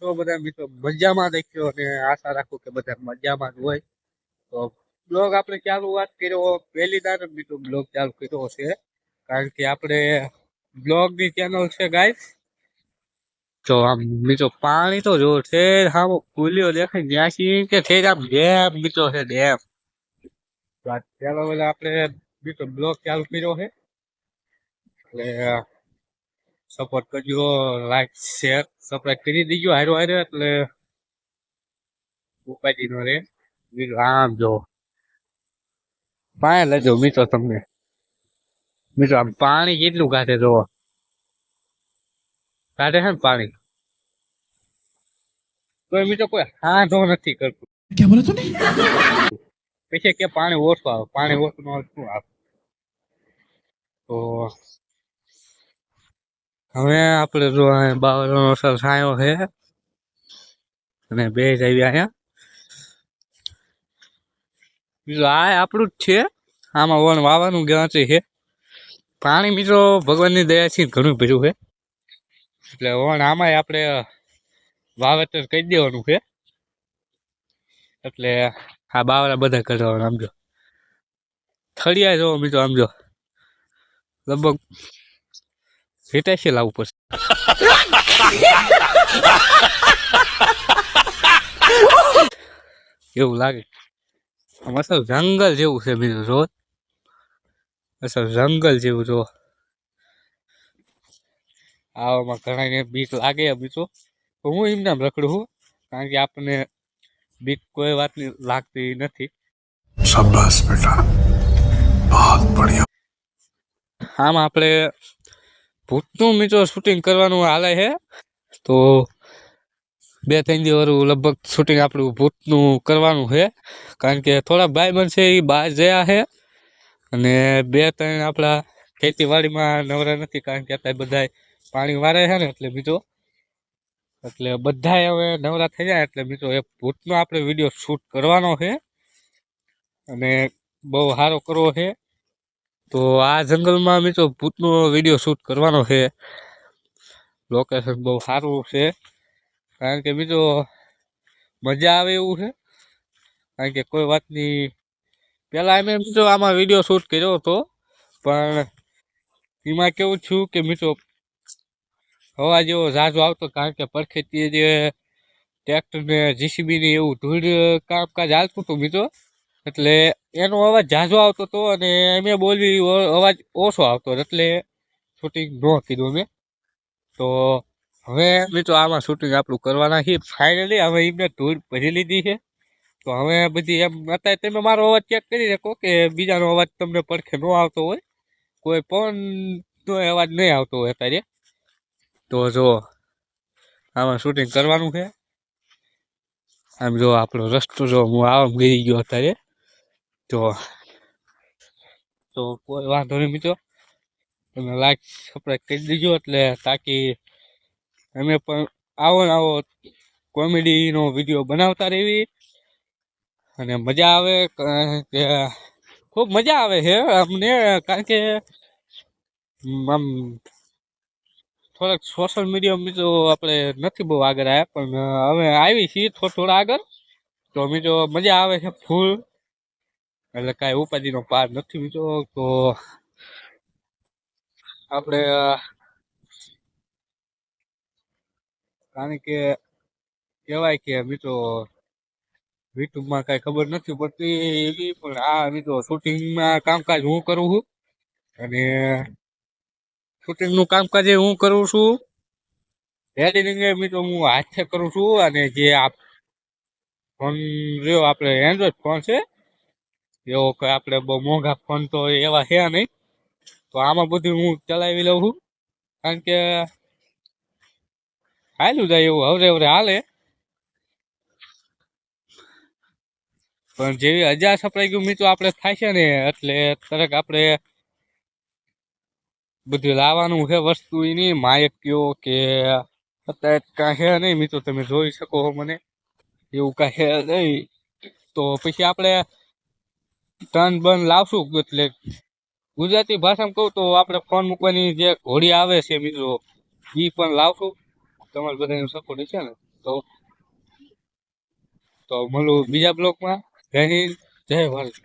છો બધા મિત્રો મજામાં દેખ્યો અને આશા રાખું કે બધા મજામાં જ હોય તો બ્લોગ આપણે ચાલુ વાત કર્યો પહેલી દાર મિત્રો બ્લોગ ચાલુ કર્યો છે કારણ કે આપણે બ્લોગની ચેનલ છે ગાઈસ તો આમ મિત્રો પાણી તો જો છે હા પુલિયો દેખાય ત્યાંથી કે છે આમ ડેમ મિત્રો છે ડેમ ચાલો બધા આપણે મિત્રો બ્લોગ ચાલુ કર્યો છે એટલે સપોર્ટ કરજો લાઈક શેર સબસ્ક્રાઇબ કરી દીજો હારો હારો એટલે ઉપાડી નો રે મિત્રો આમ જો પાણી લેજો મિત્રો તમને મિત્રો આમ પાણી કેટલું કાઢે જો કાઢે છે ને પાણી તો મિત્રો કોઈ હા જો નથી કરતું क्या बोला तूने પછી કે પાણી ઓછું આવે પાણી ઓછું આવે શું આવે તો હવે આપણે જો બાવળનો અસર છાયો છે અને બે જ આવ્યા અહીંયા બીજું આ આપણું જ છે આમાં વણ વાવવાનું ગણતરી છે પાણી મિત્રો ભગવાનની દયાથી ઘણું ભર્યું છે એટલે વણ આમાંય આપણે વાવેતર કરી દેવાનું છે એટલે આ બાવળા બધા કરવાના સમજો થળિયા જો મિત્રો સમજો લગભગ હિટેશે લાવવું પડશે એવું લાગે અસલ જંગલ જેવું છે મિત્રો જો અસલ જંગલ જેવું જો આવામાં ઘણા બીક લાગે મિત્રો તો હું એમને રખડું છું કારણ કે આપણને બીક કોઈ વાતની લાગતી નથી शाबाश बेटा बहुत बढ़िया આમાં આપણે ભૂતનું મિત્રો શૂટિંગ કરવાનું હાલે છે તો 2-3 દિવસ લગભગ શૂટિંગ આપણું ભૂતનું કરવાનું છે કારણ કે થોડા ભાઈ બનશે એ બહાર ગયા છે અને 2-3 આપણા ખેતીવાડીમાં નવરા નથી કારણ કે અત્યારે બધા પાણી વારે છે ને એટલે મિત્રો એટલે બધા હવે નવરા થઈ જાય એટલે મિત્રો એ ભૂતનો આપણે વિડીયો શૂટ કરવાનો છે અને બહુ સારો કરવો છે તો આ જંગલમાં મિત્રો ભૂતનો વિડીયો શૂટ કરવાનો છે લોકેશન બહુ સારું છે કારણ કે મિત્રો મજા આવે એવું છે કારણ કે કોઈ વાતની પહેલાં અમે મિત્રો આમાં વિડીયો શૂટ કર્યો હતો પણ એમાં કેવું છું કે મિત્રો હવા જેવો ઝાઝો આવતો કારણ કે પરખેતી જે ટ્રેક્ટર ને જીસીબી ની એવું ધૂળ કામકાજ હાલતું હતું મિત્રો એટલે એનો અવાજ ઝાઝો આવતો હતો અને અમે બોલવી અવાજ ઓછો આવતો એટલે શૂટિંગ ન કીધું અમે તો હવે મિત્રો આમાં શૂટિંગ આપણું કરવાના છીએ ફાઇનલી હવે એમને ધૂળ ભરી લીધી છે તો હવે બધી એમ અત્યારે તમે મારો અવાજ ચેક કરી શકો કે બીજાનો અવાજ તમને પડખે ન આવતો હોય કોઈ પવનનો અવાજ નહીં આવતો હોય અત્યારે તો જો આમાં શૂટિંગ કરવાનું છે આમ જો આપણો રસ્તો જો હું આમ ગઈ ગયો અત્યારે તો કોઈ વાંધો નહીં મિત્રો તમે લાઈક સબસ્ક્રાઈબ કરી દીજો એટલે તાકી અમે પણ આવો ને આવો કોમેડીનો વિડીયો બનાવતા રહેવી અને મજા આવે કે ખૂબ મજા આવે છે અમને કારણ કે આમ થોડાક સોશિયલ મીડિયા મિત્રો આપણે નથી બહુ આગળ આવ્યા પણ હવે આવી છીએ થોડા આગળ તો મિત્રો મજા આવે છે ફૂલ એટલે કાંઈ ઉપાધિનો પાર નથી મિત્રો તો આપણે કારણ કે કહેવાય કે મિત્રો યુટ્યુબમાં કાંઈ ખબર નથી પડતી એવી પણ આ મિત્રો શૂટિંગમાં કામકાજ હું કરું છું અને શૂટિંગનું કામકાજ હું કરું છું એડિટિંગ મિત્રો હું હાથે કરું છું અને જે આ ફોન રહ્યો આપણે એન્ડ્રોઈડ ફોન છે એવો કે આપણે બહુ મોંઘા ફોન તો એવા છે નહીં તો આમાં બધું હું ચલાવી લઉં છું કારણ કે હાલ્યું જાય એવું હવરે હવરે હાલે પણ જેવી 1000 સપ્રાઈ ગયું મિત્રો આપણે થાય છે ને એટલે તરત આપણે બધું લાવવાનું છે વસ્તુ એની માયક કયો કે અત્યારે કાંઈ છે નહીં મિત્રો તમે જોઈ શકો મને એવું કાંઈ છે નહીં તો પછી આપણે ટર્ન બન લાવશું એટલે ગુજરાતી ભાષામાં કહું તો આપણે ફોન મૂકવાની જે ઘોડી આવે છે મિત્રો એ પણ લાવશું તમારે બધાનો સપોર્ટ છે ને તો તો મળું બીજા બ્લોકમાં. જય હિન્દ, જય ભારત.